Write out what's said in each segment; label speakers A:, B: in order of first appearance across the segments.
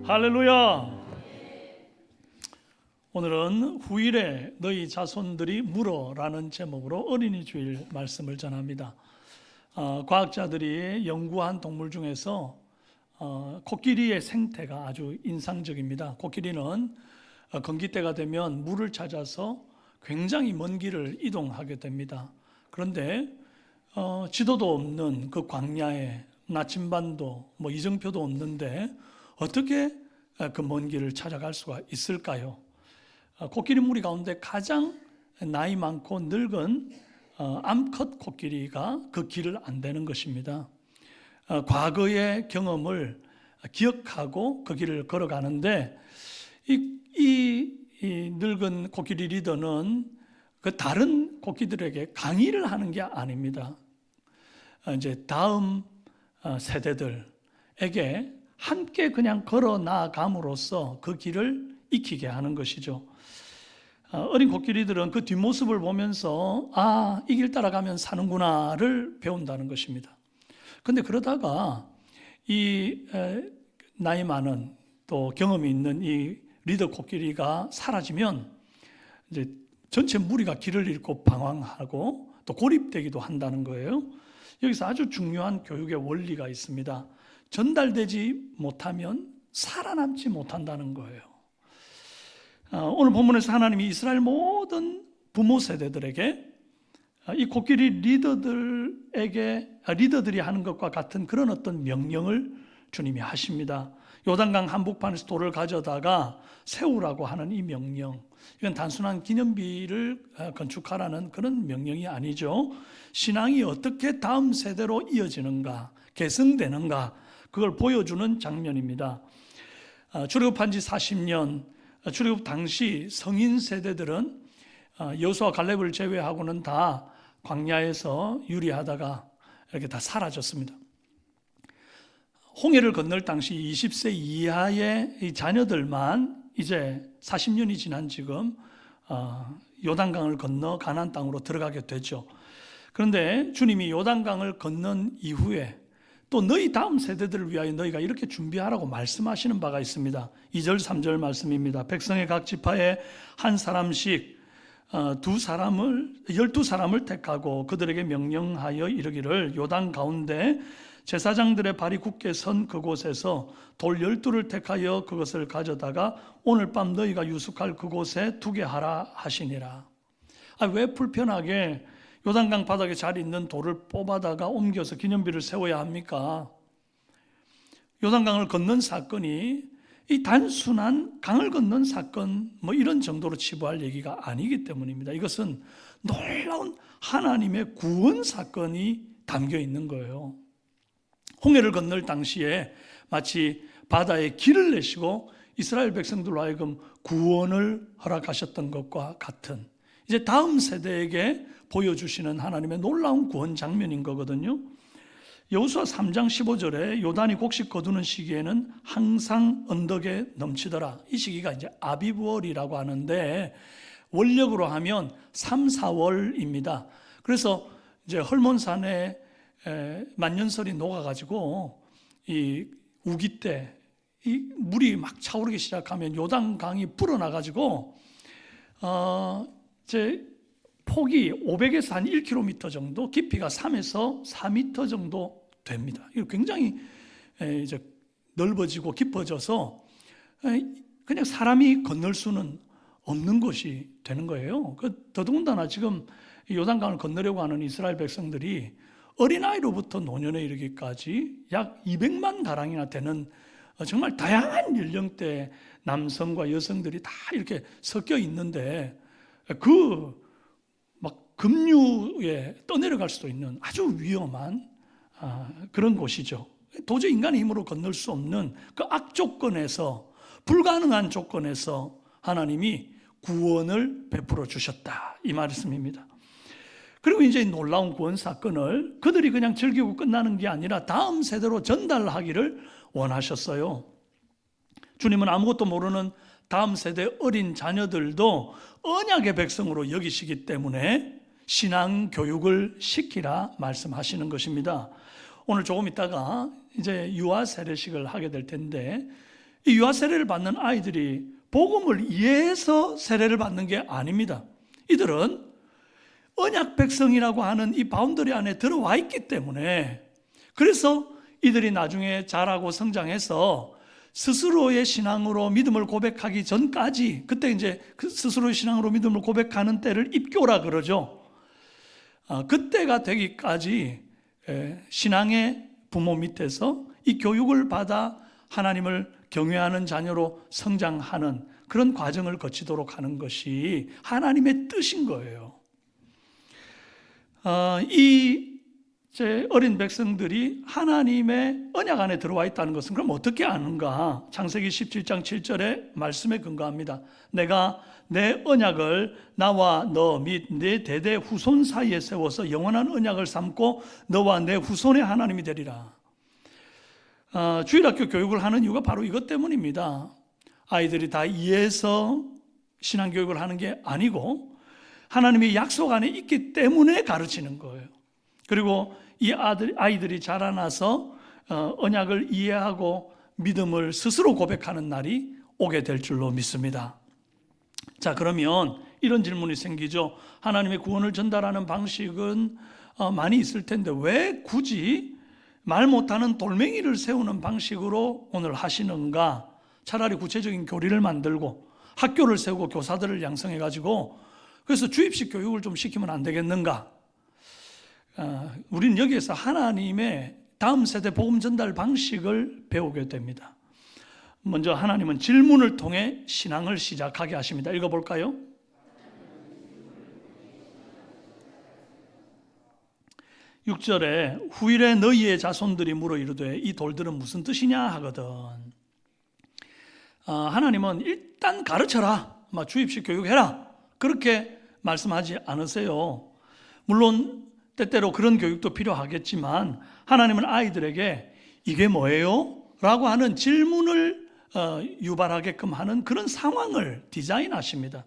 A: 할렐루야. 오늘은 후일에 너희 자손들이 물어라는 제목으로 어린이 주일 말씀을 전합니다. 과학자들이 연구한 동물 중에서 코끼리의 생태가 아주 인상적입니다. 코끼리는 건기 때가 되면 물을 찾아서 굉장히 먼 길을 이동하게 됩니다. 그런데 지도도 없는 그 광야에 나침반도 이정표도 없는데 어떻게 그 먼 길을 찾아갈 수가 있을까요? 코끼리 무리 가운데 가장 나이 많고 늙은 암컷 코끼리가 그 길을 안다는 것입니다. 과거의 경험을 기억하고 그 길을 걸어가는데 이 늙은 코끼리 리더는 그 다른 코끼리들에게 강의를 하는 게 아닙니다. 이제 다음 세대들에게 함께 그냥 걸어 나아감으로써 그 길을 익히게 하는 것이죠. 어린 코끼리들은 그 뒷모습을 보면서 이 길 따라가면 사는구나를 배운다는 것입니다. 그런데 그러다가 이 나이 많은 또 경험이 있는 이 리더 코끼리가 사라지면 이제 전체 무리가 길을 잃고 방황하고 또 고립되기도 한다는 거예요. 여기서 아주 중요한 교육의 원리가 있습니다. 전달되지 못하면 살아남지 못한다는 거예요. 오늘 본문에서 하나님이 이스라엘 모든 부모 세대들에게 이 코끼리 리더들이 하는 것과 같은 그런 어떤 명령을 주님이 하십니다. 요단강 한복판에서 돌을 가져다가 세우라고 하는 이 명령, 이건 단순한 기념비를 건축하라는 그런 명령이 아니죠. 신앙이 어떻게 다음 세대로 이어지는가, 계승되는가, 그걸 보여주는 장면입니다. 출애굽한 지 40년, 출애굽 당시 성인 세대들은 여호수아 갈렙을 제외하고는 다 광야에서 유리하다가 이렇게 다 사라졌습니다. 홍해를 건널 당시 20세 이하의 이 자녀들만 이제 40년이 지난 지금 요단강을 건너 가나안 땅으로 들어가게 되죠. 그런데 주님이 요단강을 건넌 이후에 또 너희 다음 세대들을 위하여 너희가 이렇게 준비하라고 말씀하시는 바가 있습니다. 2절 3절 말씀입니다. 백성의 각 지파에 한 사람씩 12사람을 택하고 그들에게 명령하여 이르기를 요단 가운데 제사장들의 발이 굳게 선 그곳에서 돌 12를 택하여 그것을 가져다가 오늘 밤 너희가 유숙할 그곳에 두게 하라 하시니라. 왜 불편하게 요단강 바닥에 잘 있는 돌을 뽑아다가 옮겨서 기념비를 세워야 합니까? 요단강을 건넌 사건이 이 단순한 강을 건넌 사건 이런 정도로 치부할 얘기가 아니기 때문입니다. 이것은 놀라운 하나님의 구원 사건이 담겨 있는 거예요. 홍해를 건널 당시에 마치 바다에 길을 내시고 이스라엘 백성들로 하여금 구원을 허락하셨던 것과 같은, 이제 다음 세대에게 보여주시는 하나님의 놀라운 구원 장면인 거거든요. 여호수아 3장 15절에 요단이 곡식 거두는 시기에는 항상 언덕에 넘치더라. 이 시기가 이제 아비브월이라고 하는데 원력으로 하면 3, 4월입니다. 그래서 이제 헐몬산에 만년설이 녹아가지고 이 우기 때 이 물이 막 차오르기 시작하면 요단강이 불어나가지고 폭이 500에서 한 1km 정도, 깊이가 3에서 4m 정도 됩니다. 이거 굉장히 이제 넓어지고 깊어져서 그냥 사람이 건널 수는 없는 곳이 되는 거예요. 더더군다나 지금 요단강을 건너려고 하는 이스라엘 백성들이 어린아이로부터 노년에 이르기까지 약 200만 가량이나 되는 정말 다양한 연령대 남성과 여성들이 다 이렇게 섞여 있는데 급류에 떠내려갈 수도 있는 아주 위험한 그런 곳이죠. 도저히 인간의 힘으로 건널 수 없는 그 악조건에서, 불가능한 조건에서 하나님이 구원을 베풀어 주셨다, 이 말씀입니다. 그리고 이제 놀라운 구원 사건을 그들이 그냥 즐기고 끝나는 게 아니라 다음 세대로 전달하기를 원하셨어요. 주님은 아무것도 모르는 다음 세대 어린 자녀들도 언약의 백성으로 여기시기 때문에 신앙 교육을 시키라 말씀하시는 것입니다. 오늘 조금 있다가 이제 유아 세례식을 하게 될 텐데 이 유아 세례를 받는 아이들이 복음을 이해해서 세례를 받는 게 아닙니다. 이들은 언약 백성이라고 하는 이 바운더리 안에 들어와 있기 때문에, 그래서 이들이 나중에 자라고 성장해서 스스로의 신앙으로 믿음을 고백하기 전까지, 그때 이제 그 스스로의 신앙으로 믿음을 고백하는 때를 입교라 그러죠. 그때가 되기까지 신앙의 부모 밑에서 이 교육을 받아 하나님을 경외하는 자녀로 성장하는 그런 과정을 거치도록 하는 것이 하나님의 뜻인 거예요. 제 어린 백성들이 하나님의 언약 안에 들어와 있다는 것은 그럼 어떻게 아는가? 창세기 17장 7절의 말씀에 근거합니다. 내가 내 언약을 나와 너 및 내 대대 후손 사이에 세워서 영원한 언약을 삼고 너와 내 후손의 하나님이 되리라. 주일학교 교육을 하는 이유가 바로 이것 때문입니다. 아이들이 다 이해해서 신앙교육을 하는 게 아니고 하나님의 약속 안에 있기 때문에 가르치는 거예요. 그리고 이 아이들이 자라나서 언약을 이해하고 믿음을 스스로 고백하는 날이 오게 될 줄로 믿습니다. 자, 그러면 이런 질문이 생기죠. 하나님의 구원을 전달하는 방식은 많이 있을 텐데 왜 굳이 말 못하는 돌멩이를 세우는 방식으로 오늘 하시는가? 차라리 구체적인 교리를 만들고 학교를 세우고 교사들을 양성해가지고 그래서 주입식 교육을 좀 시키면 안 되겠는가? 우리는 여기에서 하나님의 다음 세대 복음 전달 방식을 배우게 됩니다. 먼저 하나님은 질문을 통해 신앙을 시작하게 하십니다. 읽어볼까요? 6절에 후일에 너희의 자손들이 물어 이르되 이 돌들은 무슨 뜻이냐 하거든. 하나님은 일단 가르쳐라, 주입식 교육해라, 그렇게 말씀하지 않으세요. 물론 때때로 그런 교육도 필요하겠지만 하나님은 아이들에게 이게 뭐예요? 라고 하는 질문을 유발하게끔 하는 그런 상황을 디자인하십니다.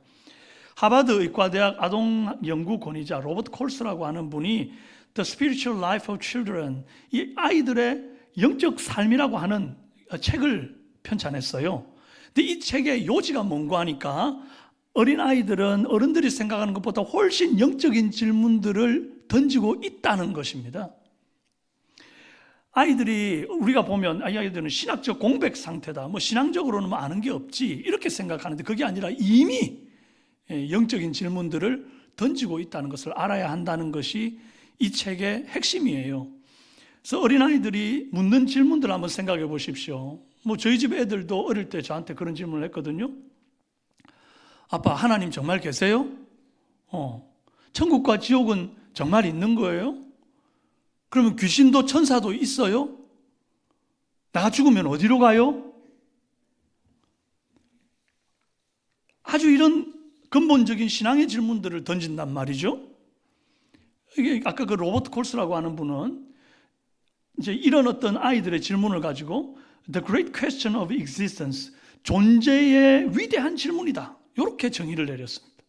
A: 하버드 의과대학 아동연구권위자 로버트 콜스라고 하는 분이 The Spiritual Life of Children, 이 아이들의 영적 삶이라고 하는 책을 편찬했어요. 근데 이 책의 요지가 뭔가 하니까 어린아이들은 어른들이 생각하는 것보다 훨씬 영적인 질문들을 던지고 있다는 것입니다. 아이들이, 우리가 보면 아이들은 신학적 공백 상태다, 신앙적으로는 아는 게 없지, 이렇게 생각하는데 그게 아니라 이미 영적인 질문들을 던지고 있다는 것을 알아야 한다는 것이 이 책의 핵심이에요. 그래서 어린아이들이 묻는 질문들 한번 생각해 보십시오. 저희 집 애들도 어릴 때 저한테 그런 질문을 했거든요. 아빠, 하나님 정말 계세요? 천국과 지옥은 정말 있는 거예요? 그러면 귀신도 천사도 있어요? 나 죽으면 어디로 가요? 아주 이런 근본적인 신앙의 질문들을 던진단 말이죠. 이게 아까 그 로버트 콜스라고 하는 분은 이제 이런 어떤 아이들의 질문을 가지고 The Great Question of Existence, 존재의 위대한 질문이다, 이렇게 정의를 내렸습니다.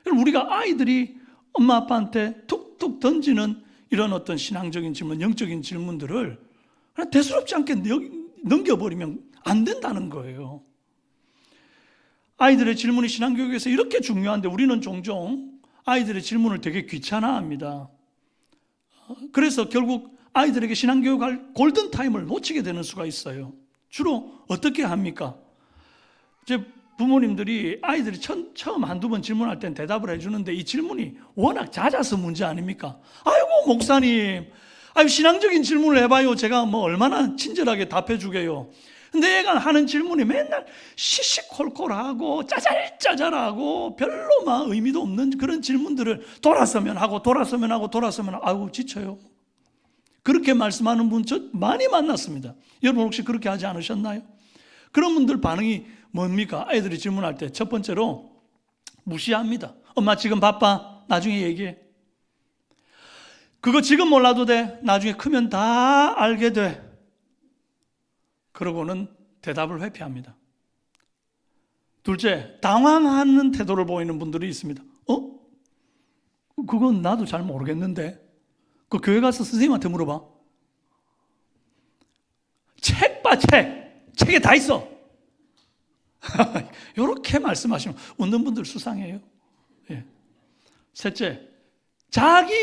A: 우리가 아이들이 엄마 아빠한테 툭툭 던지는 이런 어떤 신앙적인 질문, 영적인 질문들을 그냥 대수롭지 않게 넘겨버리면 안 된다는 거예요. 아이들의 질문이 신앙교육에서 이렇게 중요한데 우리는 종종 아이들의 질문을 되게 귀찮아합니다. 그래서 결국 아이들에게 신앙교육할 골든타임을 놓치게 되는 수가 있어요. 주로 어떻게 합니까? 이제 부모님들이 아이들이 처음 한두 번 질문할 땐 대답을 해주는데 이 질문이 워낙 잦아서 문제 아닙니까? 아이고 목사님, 신앙적인 질문을 해봐요. 제가 얼마나 친절하게 답해주게요. 근데 애가 하는 질문이 맨날 시시콜콜하고 짜잘짜잘하고 별로 막 의미도 없는 그런 질문들을 돌아서면 하고 아이고 지쳐요. 그렇게 말씀하는 분 저 많이 만났습니다. 여러분 혹시 그렇게 하지 않으셨나요? 그런 분들 반응이 뭡니까? 아이들이 질문할 때 첫 번째로 무시합니다. 엄마 지금 바빠, 나중에 얘기해. 그거 지금 몰라도 돼, 나중에 크면 다 알게 돼. 그러고는 대답을 회피합니다. 둘째, 당황하는 태도를 보이는 분들이 있습니다. 그건 나도 잘 모르겠는데 그 교회 가서 선생님한테 물어봐. 책 봐, 책. 책에 다 있어. 이렇게 말씀하시면 웃는 분들 수상해요. 예. 셋째, 자기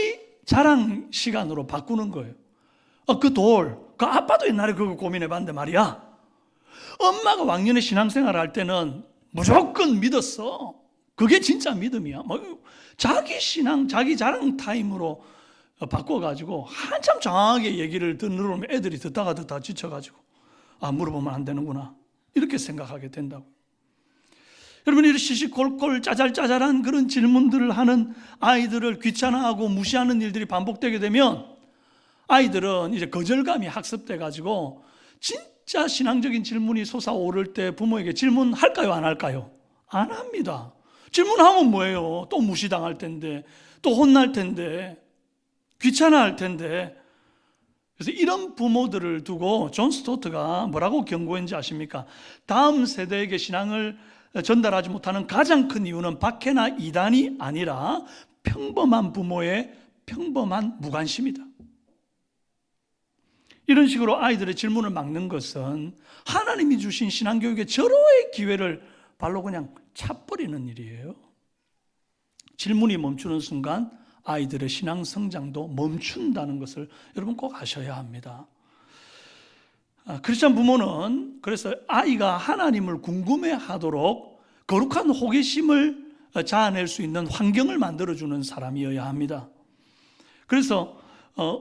A: 자랑 시간으로 바꾸는 거예요. 그 아빠도 옛날에 그거 고민해 봤는데 말이야. 엄마가 왕년에 신앙생활 할 때는 무조건 믿었어. 그게 진짜 믿음이야. 자기 신앙, 자기 자랑 타임으로 바꿔가지고 한참 장하게 얘기를 들으면 애들이 듣다가 지쳐가지고 물어보면 안 되는구나 이렇게 생각하게 된다고. 여러분, 이런 시시콜콜 짜잘짜잘한 그런 질문들을 하는 아이들을 귀찮아하고 무시하는 일들이 반복되게 되면 아이들은 이제 거절감이 학습돼 가지고 진짜 신앙적인 질문이 솟아오를 때 부모에게 질문할까요, 안 할까요? 안 합니다. 질문하면 뭐예요? 또 무시당할 텐데, 또 혼날 텐데, 귀찮아할 텐데. 그래서 이런 부모들을 두고 존 스토트가 뭐라고 경고했는지 아십니까? 다음 세대에게 신앙을 전달하지 못하는 가장 큰 이유는 박해나 이단이 아니라 평범한 부모의 평범한 무관심이다. 이런 식으로 아이들의 질문을 막는 것은 하나님이 주신 신앙교육의 절호의 기회를 발로 그냥 차버리는 일이에요. 질문이 멈추는 순간 아이들의 신앙 성장도 멈춘다는 것을 여러분 꼭 아셔야 합니다. 크리스찬 부모는 그래서 아이가 하나님을 궁금해하도록 거룩한 호기심을 자아낼 수 있는 환경을 만들어주는 사람이어야 합니다. 그래서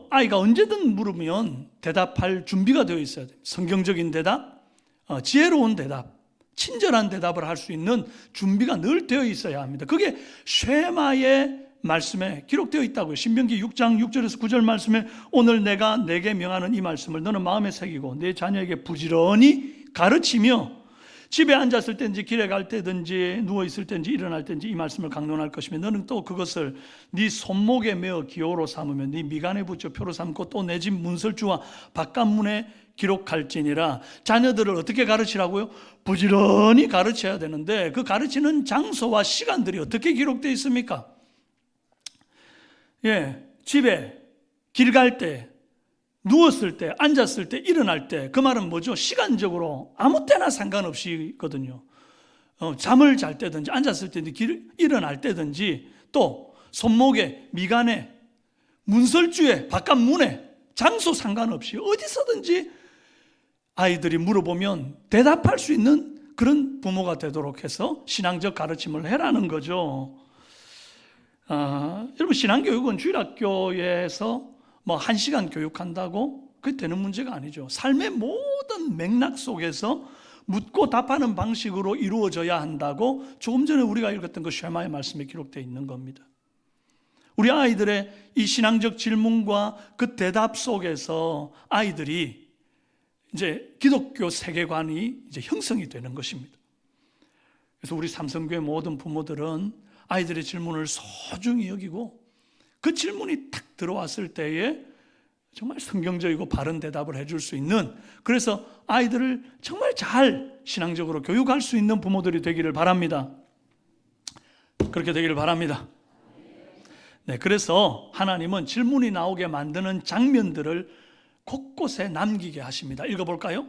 A: 아이가 언제든 물으면 대답할 준비가 되어 있어야 돼요. 성경적인 대답, 지혜로운 대답, 친절한 대답을 할 수 있는 준비가 늘 되어 있어야 합니다. 그게 쉐마의 말씀에 기록되어 있다고요. 신명기 6장 6절에서 9절 말씀에 오늘 내가 내게 명하는 이 말씀을 너는 마음에 새기고 내 자녀에게 부지런히 가르치며 집에 앉았을 때든지 길에 갈 때든지 누워있을 때든지 일어날 때든지 이 말씀을 강론할 것이며 너는 또 그것을 네 손목에 메어 기호로 삼으며 네 미간에 붙여 표로 삼고 또 내 집 문설주와 바깥문에 기록할지니라. 자녀들을 어떻게 가르치라고요? 부지런히 가르쳐야 되는데 그 가르치는 장소와 시간들이 어떻게 기록되어 있습니까? 집에 길 갈 때, 누웠을 때, 앉았을 때, 일어날 때, 그 말은 뭐죠? 시간적으로 아무 때나 상관없이거든요. 잠을 잘 때든지, 앉았을 때든지, 일어날 때든지, 또 손목에, 미간에, 문설주에, 바깥 문에, 장소 상관없이 어디서든지 아이들이 물어보면 대답할 수 있는 그런 부모가 되도록 해서 신앙적 가르침을 해라는 거죠. 여러분, 신앙교육은 주일학교에서 1시간 교육한다고 그게 되는 문제가 아니죠. 삶의 모든 맥락 속에서 묻고 답하는 방식으로 이루어져야 한다고 조금 전에 우리가 읽었던 그 쉐마의 말씀에 기록되어 있는 겁니다. 우리 아이들의 이 신앙적 질문과 그 대답 속에서 아이들이 이제 기독교 세계관이 이제 형성이 되는 것입니다. 그래서 우리 삼성교회 모든 부모들은 아이들의 질문을 소중히 여기고 그 질문이 탁 들어왔을 때에 정말 성경적이고 바른 대답을 해줄 수 있는, 그래서 아이들을 정말 잘 신앙적으로 교육할 수 있는 부모들이 되기를 바랍니다. 그렇게 되기를 바랍니다. 네, 그래서 하나님은 질문이 나오게 만드는 장면들을 곳곳에 남기게 하십니다. 읽어볼까요?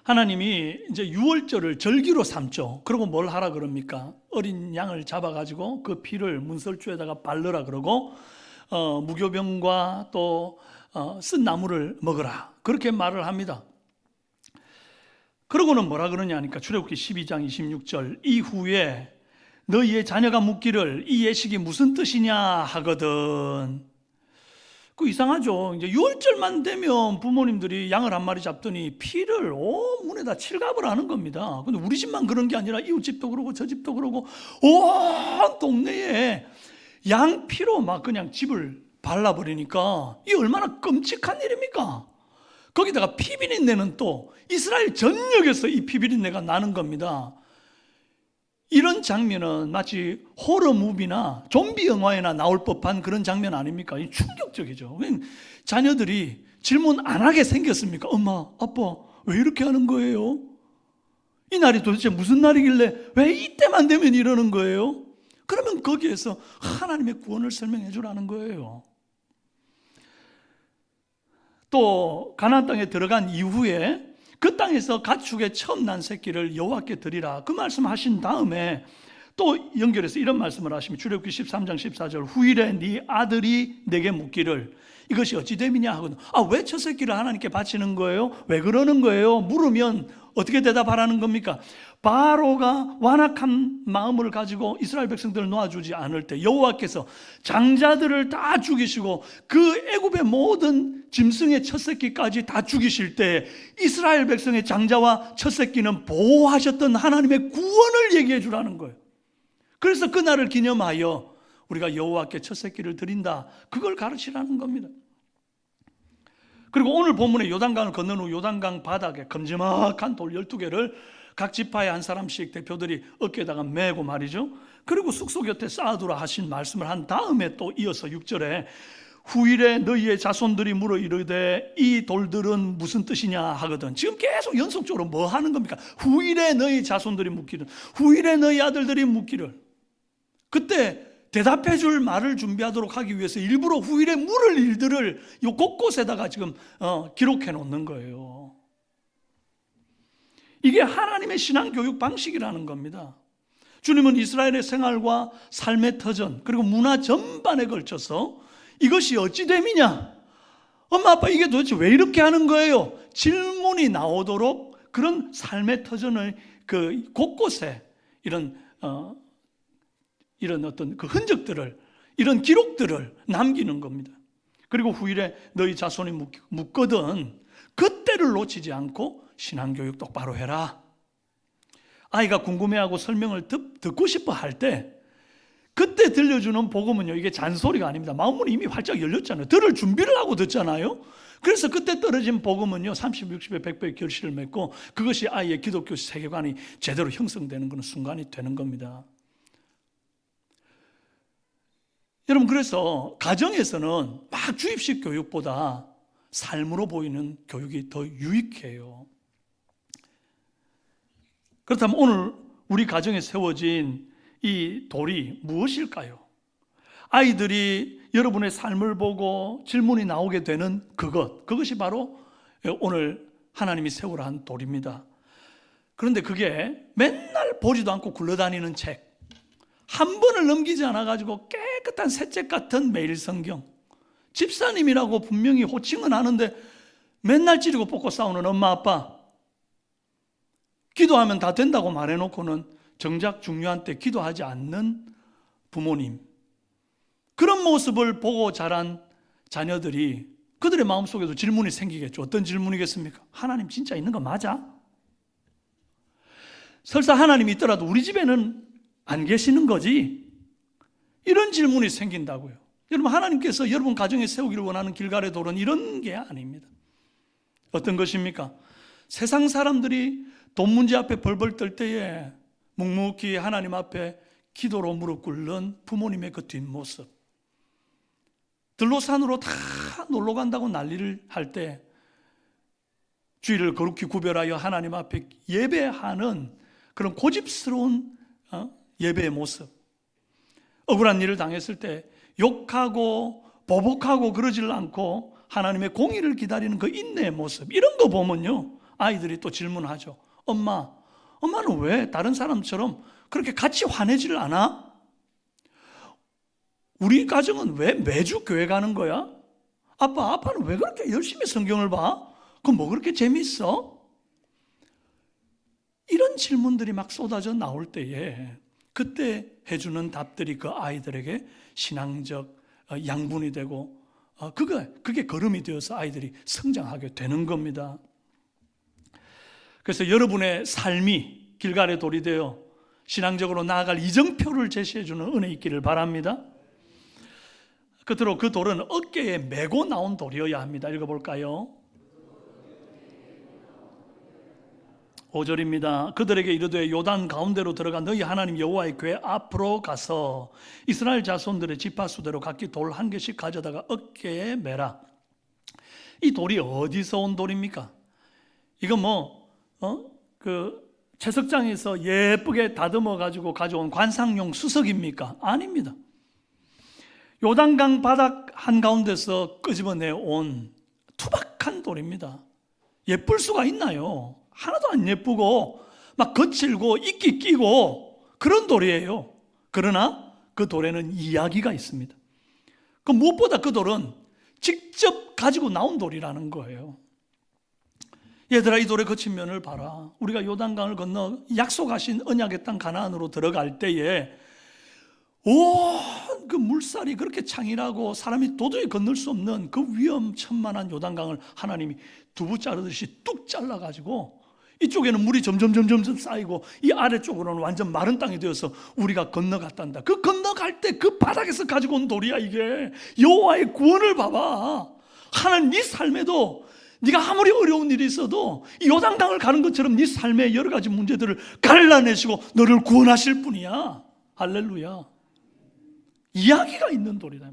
A: 하나님이 이제 유월절을 절기로 삼죠. 그리고 뭘 하라 그럽니까? 어린 양을 잡아가지고 그 피를 문설주에다가 바르라 그러고 무교병과 또 쓴 나무를 먹으라 그렇게 말을 합니다. 그러고는 뭐라 그러냐 하니까 출애굽기 12장 26절 이후에 너희의 자녀가 묻기를 이 예식이 무슨 뜻이냐 하거든. 그 이상하죠. 이제 6월절만 되면 부모님들이 양을 한 마리 잡더니 피를 온 문에다 칠갑을 하는 겁니다. 근데 우리 집만 그런 게 아니라 이웃집도 그러고 저 집도 그러고 온 동네에 양 피로 막 그냥 집을 발라버리니까 이 얼마나 끔찍한 일입니까? 거기다가 피비린내는 또 이스라엘 전역에서 이 피비린내가 나는 겁니다. 이런 장면은 마치 호러 무비나 좀비 영화에나 나올 법한 그런 장면 아닙니까? 충격적이죠. 자녀들이 질문 안 하게 생겼습니까? 엄마, 아빠, 왜 이렇게 하는 거예요? 이 날이 도대체 무슨 날이길래 왜 이때만 되면 이러는 거예요? 그러면 거기에서 하나님의 구원을 설명해 주라는 거예요. 또 가나안 땅에 들어간 이후에 그 땅에서 가축의 처음 난 새끼를 여호와께 드리라, 그 말씀하신 다음에 또 연결해서 이런 말씀을 하십니다. 출애굽기 13장 14절, 후일에 네 아들이 내게 묻기를 이것이 어찌 됨이냐 하거든. 왜 첫 새끼를 하나님께 바치는 거예요? 왜 그러는 거예요? 물으면 어떻게 대답하라는 겁니까? 바로가 완악한 마음을 가지고 이스라엘 백성들을 놓아주지 않을 때 여호와께서 장자들을 다 죽이시고 그 애굽의 모든 짐승의 첫 새끼까지 다 죽이실 때 이스라엘 백성의 장자와 첫 새끼는 보호하셨던 하나님의 구원을 얘기해 주라는 거예요. 그래서 그날을 기념하여 우리가 여호와께 첫 새끼를 드린다, 그걸 가르치라는 겁니다. 그리고 오늘 본문에 요단강을 건넌 후 요단강 바닥에 큼지막한 돌 12개를 각 지파의 한 사람씩 대표들이 어깨에다가 메고 말이죠. 그리고 숙소 곁에 쌓아두라 하신 말씀을 한 다음에 또 이어서 6절에 후일에 너희의 자손들이 물어 이르되 이 돌들은 무슨 뜻이냐 하거든. 지금 계속 연속적으로 뭐 하는 겁니까? 후일에 너희 자손들이 묻기를, 후일에 너희 아들들이 묻기를. 그때 대답해 줄 말을 준비하도록 하기 위해서 일부러 후일에 물을 일들을 이 곳곳에다가 지금 기록해 놓는 거예요. 이게 하나님의 신앙 교육 방식이라는 겁니다. 주님은 이스라엘의 생활과 삶의 터전 그리고 문화 전반에 걸쳐서 이것이 어찌 됨이냐, 엄마 아빠 이게 도대체 왜 이렇게 하는 거예요? 질문이 나오도록 그런 삶의 터전을 그 곳곳에 이런 어떤 그 흔적들을, 이런 기록들을 남기는 겁니다. 그리고 후일에 너희 자손이 묻거든 그때를 놓치지 않고 신앙교육 똑바로 해라. 아이가 궁금해하고 설명을 듣고 싶어 할 때 그때 들려주는 복음은요, 이게 잔소리가 아닙니다. 마음문이 이미 활짝 열렸잖아요. 들을 준비를 하고 듣잖아요. 그래서 그때 떨어진 복음은요 30, 60에 100배의 결실을 맺고 그것이 아이의 기독교 세계관이 제대로 형성되는 그런 순간이 되는 겁니다. 여러분, 그래서 가정에서는 막 주입식 교육보다 삶으로 보이는 교육이 더 유익해요. 그렇다면 오늘 우리 가정에 세워진 이 돌이 무엇일까요? 아이들이 여러분의 삶을 보고 질문이 나오게 되는 그것이 바로 오늘 하나님이 세우라 한 돌입니다. 그런데 그게 맨날 보지도 않고 굴러다니는 책, 한 번을 넘기지 않아가지고 깨끗한 새책 같은 매일 성경, 집사님이라고 분명히 호칭은 하는데 맨날 찌르고 뽑고 싸우는 엄마 아빠, 기도하면 다 된다고 말해놓고는 정작 중요한 때 기도하지 않는 부모님, 그런 모습을 보고 자란 자녀들이 그들의 마음속에도 질문이 생기겠죠. 어떤 질문이겠습니까? 하나님 진짜 있는 거 맞아? 설사 하나님이 있더라도 우리 집에는 안 계시는 거지? 이런 질문이 생긴다고요. 여러분, 하나님께서 여러분 가정에 세우기를 원하는 길갈의 돌은 이런 게 아닙니다. 어떤 것입니까? 세상 사람들이 돈 문제 앞에 벌벌 떨 때에 묵묵히 하나님 앞에 기도로 무릎 꿇는 부모님의 그 뒷모습, 들로산으로 다 놀러 간다고 난리를 할 때 주일을 거룩히 구별하여 하나님 앞에 예배하는 그런 고집스러운 예배의 모습, 억울한 일을 당했을 때 욕하고 보복하고 그러질 않고 하나님의 공의를 기다리는 그 인내의 모습, 이런 거 보면요 아이들이 또 질문하죠. 엄마는 왜 다른 사람처럼 그렇게 같이 화내지를 않아? 우리 가정은 왜 매주 교회 가는 거야? 아빠는 왜 그렇게 열심히 성경을 봐? 그럼 뭐 그렇게 재밌어? 이런 질문들이 막 쏟아져 나올 때에 그때 해주는 답들이 그 아이들에게 신앙적 양분이 되고 그게 걸음이 되어서 아이들이 성장하게 되는 겁니다. 그래서 여러분의 삶이 길갈의 돌이 되어 신앙적으로 나아갈 이정표를 제시해주는 은혜 있기를 바랍니다. 끝으로 그 돌은 어깨에 메고 나온 돌이어야 합니다. 읽어볼까요? 5절입니다. 그들에게 이르되 요단 가운데로 들어가 너희 하나님 여호와의 궤 앞으로 가서 이스라엘 자손들의 지파수대로 각기 돌 한 개씩 가져다가 어깨에 메라. 이 돌이 어디서 온 돌입니까? 이거 그 채석장에서 예쁘게 다듬어 가지고 가져온 관상용 수석입니까? 아닙니다. 요단강 바닥 한가운데서 끄집어내 온 투박한 악한 돌입니다. 예쁠 수가 있나요? 하나도 안 예쁘고 막 거칠고 이끼 끼고 그런 돌이에요. 그러나 그 돌에는 이야기가 있습니다. 그 무엇보다 그 돌은 직접 가지고 나온 돌이라는 거예요. 얘들아, 이 돌의 거친 면을 봐라. 우리가 요단강을 건너 약속하신 언약의 땅 가나안으로 들어갈 때에 온 그 물살이 그렇게 창이라고 사람이 도저히 건널 수 없는 그 위험천만한 요단강을 하나님이 두부 자르듯이 뚝 잘라가지고 이쪽에는 물이 점점 쌓이고 이 아래쪽으로는 완전 마른 땅이 되어서 우리가 건너갔단다. 그 건너갈 때 그 바닥에서 가지고 온 돌이야. 이게 여호와의 구원을 봐봐. 하나님 네 삶에도 네가 아무리 어려운 일이 있어도 이 요단강을 가는 것처럼 네 삶의 여러 가지 문제들을 갈라내시고 너를 구원하실 분이야. 할렐루야. 이야기가 있는 돌이다.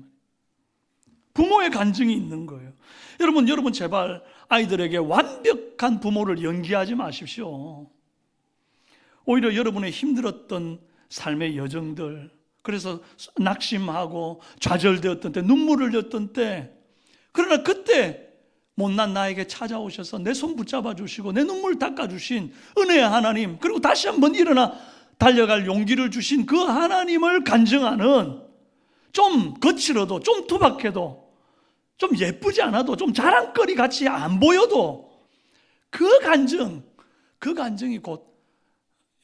A: 부모의 간증이 있는 거예요. 여러분 제발 아이들에게 완벽한 부모를 연기하지 마십시오. 오히려 여러분의 힘들었던 삶의 여정들, 그래서 낙심하고 좌절되었던 때, 눈물을 흘렸던 때, 그러나 그때 못난 나에게 찾아오셔서 내 손 붙잡아 주시고 내 눈물 닦아 주신 은혜의 하나님, 그리고 다시 한번 일어나 달려갈 용기를 주신 그 하나님을 간증하는, 좀 거칠어도 좀 투박해도 좀 예쁘지 않아도 좀 자랑거리 같이 안 보여도 그 간증이 곧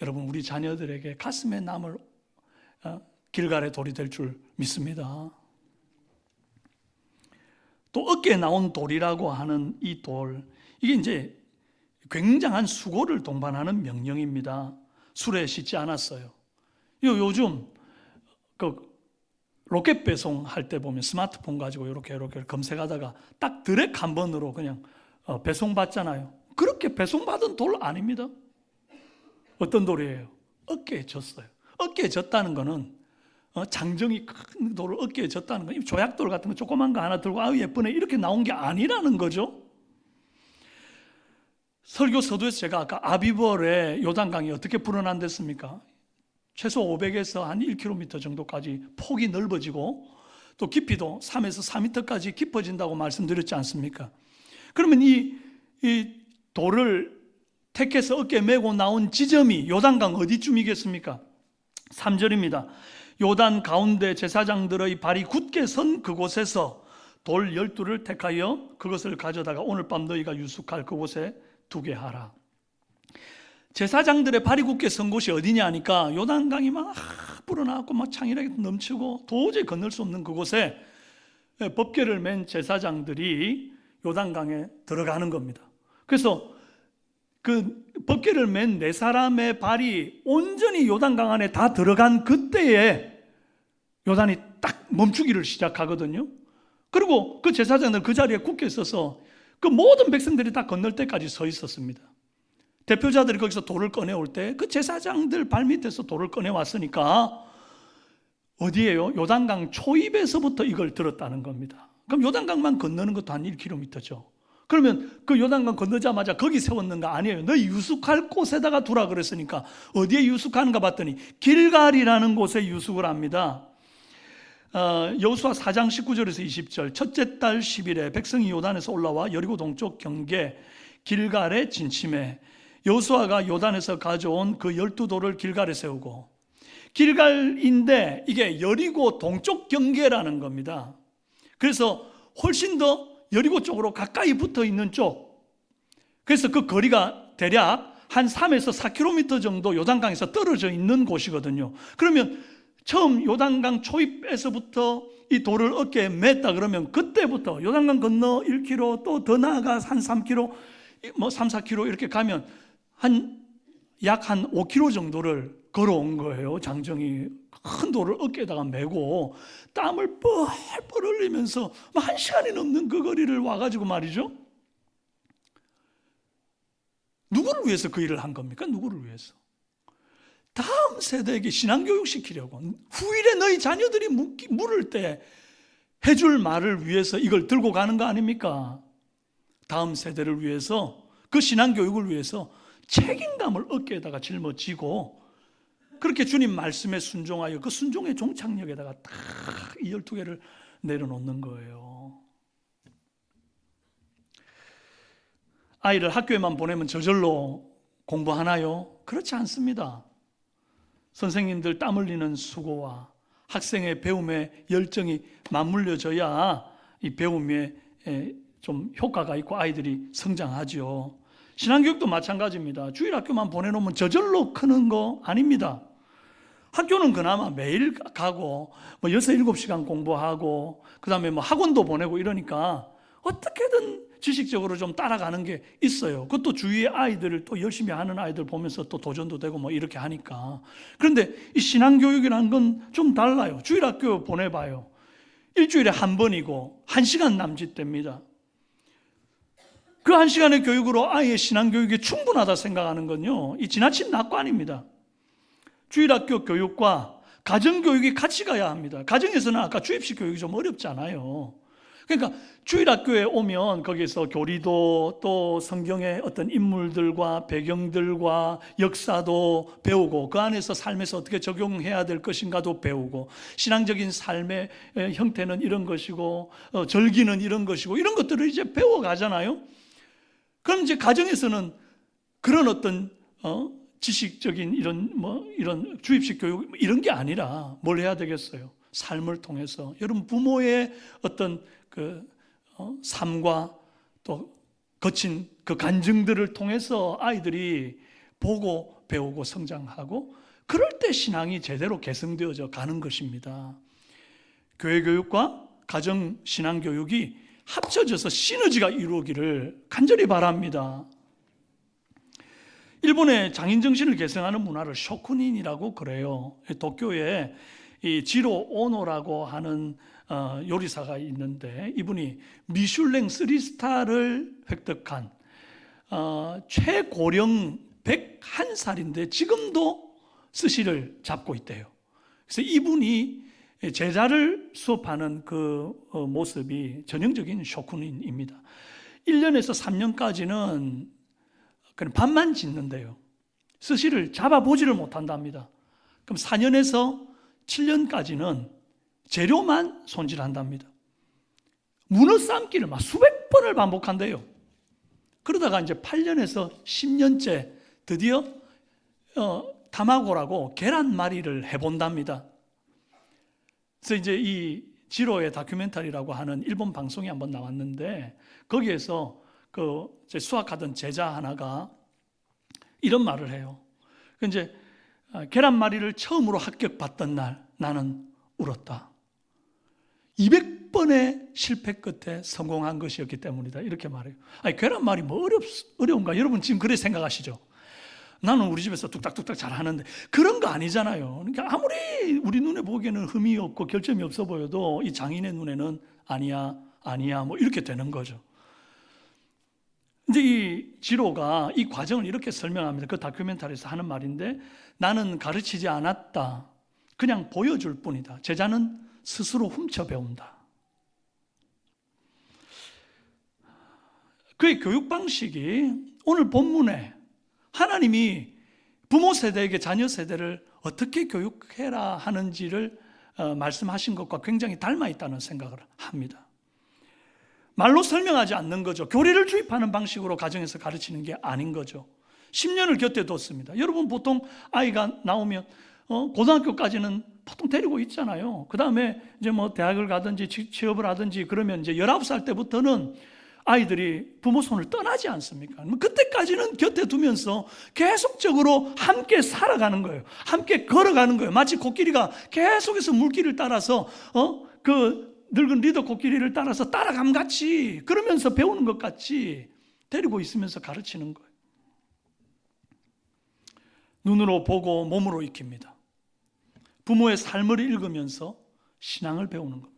A: 여러분 우리 자녀들에게 가슴에 남을 길갈의 돌이 될 줄 믿습니다. 또 어깨에 나온 돌이라고 하는 이 돌, 이게 이제 굉장한 수고를 동반하는 명령입니다. 수레에 싣지 않았어요. 요즘 그 로켓 배송할 때 보면 스마트폰 가지고 이렇게 검색하다가 딱 드랙 한 번으로 그냥 배송받잖아요. 그렇게 배송받은 돌 아닙니다. 어떤 돌이에요? 어깨에 졌어요. 어깨에 졌다는 거는 장정이 큰 돌을 어깨에 졌다는 거, 조약돌 같은 거 조그만 거 하나 들고 아유 예쁘네 이렇게 나온 게 아니라는 거죠. 설교 서두에서 제가 아까 아비벌의 요단강이 어떻게 불어난댔습니까? 최소 500에서 한 1km 정도까지 폭이 넓어지고 또 깊이도 3에서 4m까지 깊어진다고 말씀드렸지 않습니까? 그러면 이 돌을 택해서 어깨에 메고 나온 지점이 요단강 어디쯤이겠습니까? 3절입니다. 요단 가운데 제사장들의 발이 굳게 선 그곳에서 돌 12를 택하여 그것을 가져다가 오늘 밤 너희가 유숙할 그곳에 두게 하라. 제사장들의 발이 굳게 선 곳이 어디냐 하니까 요단강이 막 불어나고 막 창이라게 넘치고 도저히 건널 수 없는 그곳에 법궤를 맨 제사장들이 요단강에 들어가는 겁니다. 그래서 그 법궤를 맨 네 사람의 발이 온전히 요단강 안에 다 들어간 그때에 요단이 딱 멈추기를 시작하거든요. 그리고 그 제사장들 그 자리에 굳게 서서 그 모든 백성들이 다 건널 때까지 서 있었습니다. 대표자들이 거기서 돌을 꺼내올 때 그 제사장들 발밑에서 돌을 꺼내왔으니까 어디예요? 요단강 초입에서부터 이걸 들었다는 겁니다. 그럼 요단강만 건너는 것도 한 1km죠. 그러면 그 요단강 건너자마자 거기 세웠는가? 아니에요. 너희 유숙할 곳에다가 두라 그랬으니까 어디에 유숙하는가 봤더니 길갈이라는 곳에 유숙을 합니다. 여호수아 4장 19절에서 20절, 첫째 달 10일에 백성이 요단에서 올라와 여리고 동쪽 경계 길갈에 진침해 여호수아가 요단에서 가져온 그 12돌을 길갈에 세우고, 길갈인데 이게 여리고 동쪽 경계라는 겁니다. 그래서 훨씬 더 여리고 쪽으로 가까이 붙어 있는 쪽, 그래서 그 거리가 대략 한 3에서 4km 정도 요단강에서 떨어져 있는 곳이거든요. 그러면 처음 요단강 초입에서부터 이 돌을 어깨에 맸다 그러면 그때부터 요단강 건너 1km 또 더 나아가 한 3km, 뭐 3, 4km 이렇게 가면 약 한 5km 정도를 걸어온 거예요. 장정이 큰 돌을 어깨에다가 메고 땀을 뻘뻘 흘리면서 1시간이 넘는 그 거리를 와가지고 말이죠. 누구를 위해서 그 일을 한 겁니까? 누구를 위해서? 다음 세대에게 신앙교육 시키려고, 후일에 너희 자녀들이 물을 때 해줄 말을 위해서 이걸 들고 가는 거 아닙니까? 다음 세대를 위해서, 그 신앙교육을 위해서 책임감을 어깨에다가 짊어지고 그렇게 주님 말씀에 순종하여 그 순종의 종착역에다가 딱 이 12개를 내려놓는 거예요. 아이를 학교에만 보내면 저절로 공부하나요? 그렇지 않습니다. 선생님들 땀 흘리는 수고와 학생의 배움에 열정이 맞물려져야 이 배움에 좀 효과가 있고 아이들이 성장하죠. 신앙교육도 마찬가지입니다. 주일학교만 보내놓으면 저절로 크는 거 아닙니다. 학교는 그나마 매일 가고 뭐 6, 7시간 공부하고 그다음에 뭐 학원도 보내고 이러니까 어떻게든 지식적으로 좀 따라가는 게 있어요. 그것도 주위의 아이들을 또 열심히 하는 아이들 보면서 또 도전도 되고 뭐 이렇게 하니까. 그런데 이 신앙교육이라는 건 좀 달라요. 주일학교 보내봐요. 일주일에 한 번이고 1시간 남짓됩니다. 그 1시간의 교육으로 아이의 신앙교육이 충분하다 생각하는 건요, 이 지나친 낙관입니다. 주일학교 교육과 가정교육이 같이 가야 합니다. 가정에서는 아까 주입식 교육이 좀 어렵잖아요. 그러니까 주일학교에 오면 거기서 교리도 또 성경의 어떤 인물들과 배경들과 역사도 배우고 그 안에서 삶에서 어떻게 적용해야 될 것인가도 배우고 신앙적인 삶의 형태는 이런 것이고 절기는 이런 것이고 이런 것들을 이제 배워가잖아요. 그럼 이제 가정에서는 그런 어떤 지식적인 이런 주입식 교육 이런 게 아니라 뭘 해야 되겠어요? 삶을 통해서 여러분 부모의 어떤 그 삶과 또 거친 그 간증들을 통해서 아이들이 보고 배우고 성장하고 그럴 때 신앙이 제대로 개성되어져 가는 것입니다. 교회 교육과 가정 신앙 교육이 합쳐져서 시너지가 이루어지기를 간절히 바랍니다. 일본의 장인 정신을 계승하는 문화를 쇼쿠닌이라고 그래요. 도쿄에 이 지로 오노라고 하는 요리사가 있는데 이분이 미슐랭 3스타를 획득한 최고령 101살인데 지금도 스시를 잡고 있대요. 그래서 이분이 제자를 수업하는 그 모습이 전형적인 쇼쿠닌입니다. 1년에서 3년까지는 그냥 밥만 짓는데요. 스시를 잡아보지를 못한답니다. 그럼 4년에서 7년까지는 재료만 손질한답니다. 문어 삶기를 막 수백 번을 반복한대요. 그러다가 이제 8년에서 10년째 드디어 타마고라고 계란말이를 해본답니다. 그래서 이제 이 지로의 다큐멘터리라고 하는 일본 방송이 한번 나왔는데 거기에서 그 수학하던 제자 하나가 이런 말을 해요. 이제 계란말이를 처음으로 합격받던 날 나는 울었다. 200번의 실패 끝에 성공한 것이었기 때문이다. 이렇게 말해요. 아니, 계란말이 뭐 어려운가? 여러분 지금 그래 생각하시죠? 나는 우리 집에서 뚝딱뚝딱 잘하는데 그런 거 아니잖아요. 그러니까 아무리 우리 눈에 보기에는 흠이 없고 결점이 없어 보여도 이 장인의 눈에는 아니야 뭐 이렇게 되는 거죠. 근데 이 지로가 이 과정을 이렇게 설명합니다. 그 다큐멘터리에서 하는 말인데 나는 가르치지 않았다. 그냥 보여줄 뿐이다. 제자는 스스로 훔쳐 배운다. 그의 교육 방식이 오늘 본문에 하나님이 부모 세대에게 자녀 세대를 어떻게 교육해라 하는지를 말씀하신 것과 굉장히 닮아 있다는 생각을 합니다. 말로 설명하지 않는 거죠. 교리를 주입하는 방식으로 가정에서 가르치는 게 아닌 거죠. 10년을 곁에 뒀습니다. 여러분 보통 아이가 나오면 고등학교까지는 보통 데리고 있잖아요. 그 다음에 이제 뭐 대학을 가든지 취업을 하든지 그러면 이제 19살 때부터는 아이들이 부모 손을 떠나지 않습니까? 그때까지는 곁에 두면서 계속적으로 함께 살아가는 거예요. 함께 걸어가는 거예요. 마치 코끼리가 계속해서 물길을 따라서 그 늙은 리더 코끼리를 따라서 따라감 같이 그러면서 배우는 것 같이 데리고 있으면서 가르치는 거예요. 눈으로 보고 몸으로 익힙니다. 부모의 삶을 읽으면서 신앙을 배우는 겁니다.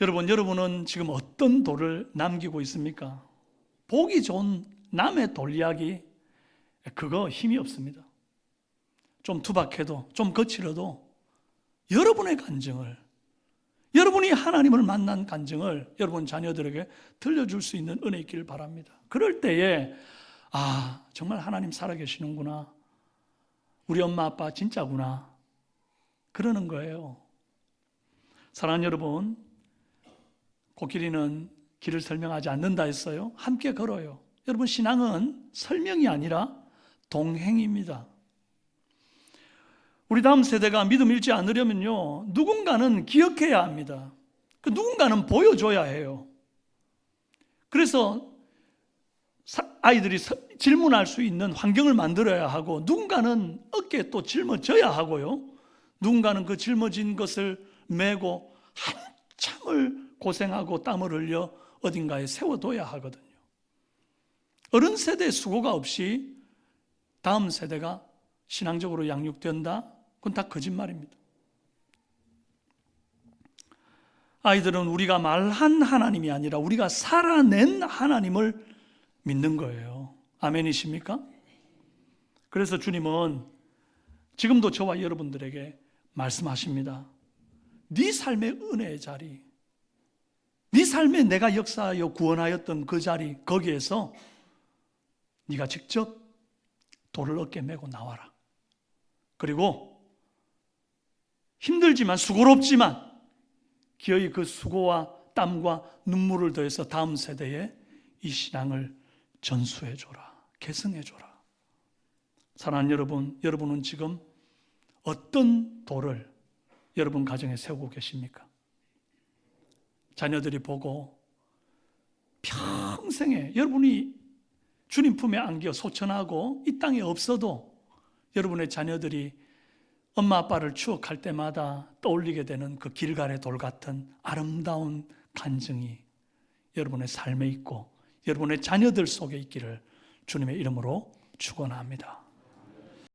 A: 여러분은 지금 어떤 돌을 남기고 있습니까? 보기 좋은 남의 돌 이야기 그거 힘이 없습니다. 좀 투박해도 좀 거칠어도 여러분의 간증을 여러분이 하나님을 만난 간증을 여러분 자녀들에게 들려줄 수 있는 은혜 있기를 바랍니다. 그럴 때에 정말 하나님 살아계시는구나. 우리 엄마 아빠 진짜구나. 그러는 거예요. 사랑하는 여러분, 코끼리는 길을 설명하지 않는다 했어요. 함께 걸어요. 여러분, 신앙은 설명이 아니라 동행입니다. 우리 다음 세대가 믿음 잃지 않으려면요, 누군가는 기억해야 합니다. 그 누군가는 보여줘야 해요. 그래서 아이들이 질문할 수 있는 환경을 만들어야 하고, 누군가는 어깨에 또 짊어져야 하고요, 누군가는 그 짊어진 것을 메고 한참을 고생하고 땀을 흘려 어딘가에 세워둬야 하거든요. 어른 세대의 수고가 없이 다음 세대가 신앙적으로 양육된다? 그건 다 거짓말입니다. 아이들은 우리가 말한 하나님이 아니라 우리가 살아낸 하나님을 믿는 거예요. 아멘이십니까? 그래서 주님은 지금도 저와 여러분들에게 말씀하십니다. 네 삶의 은혜의 자리, 네 삶에 내가 역사하여 구원하였던 그 자리, 거기에서 네가 직접 돌을 어깨에 메고 나와라. 그리고 힘들지만, 수고롭지만 기어이 그 수고와 땀과 눈물을 더해서 다음 세대에 이 신앙을 전수해줘라, 계승해줘라. 사랑하는 여러분, 여러분은 지금 어떤 돌을 여러분 가정에 세우고 계십니까? 자녀들이 보고 평생에 여러분이 주님 품에 안겨 소천하고 이 땅에 없어도 여러분의 자녀들이 엄마 아빠를 추억할 때마다 떠올리게 되는 그 길갈의 돌 같은 아름다운 간증이 여러분의 삶에 있고 여러분의 자녀들 속에 있기를 주님의 이름으로 축원합니다.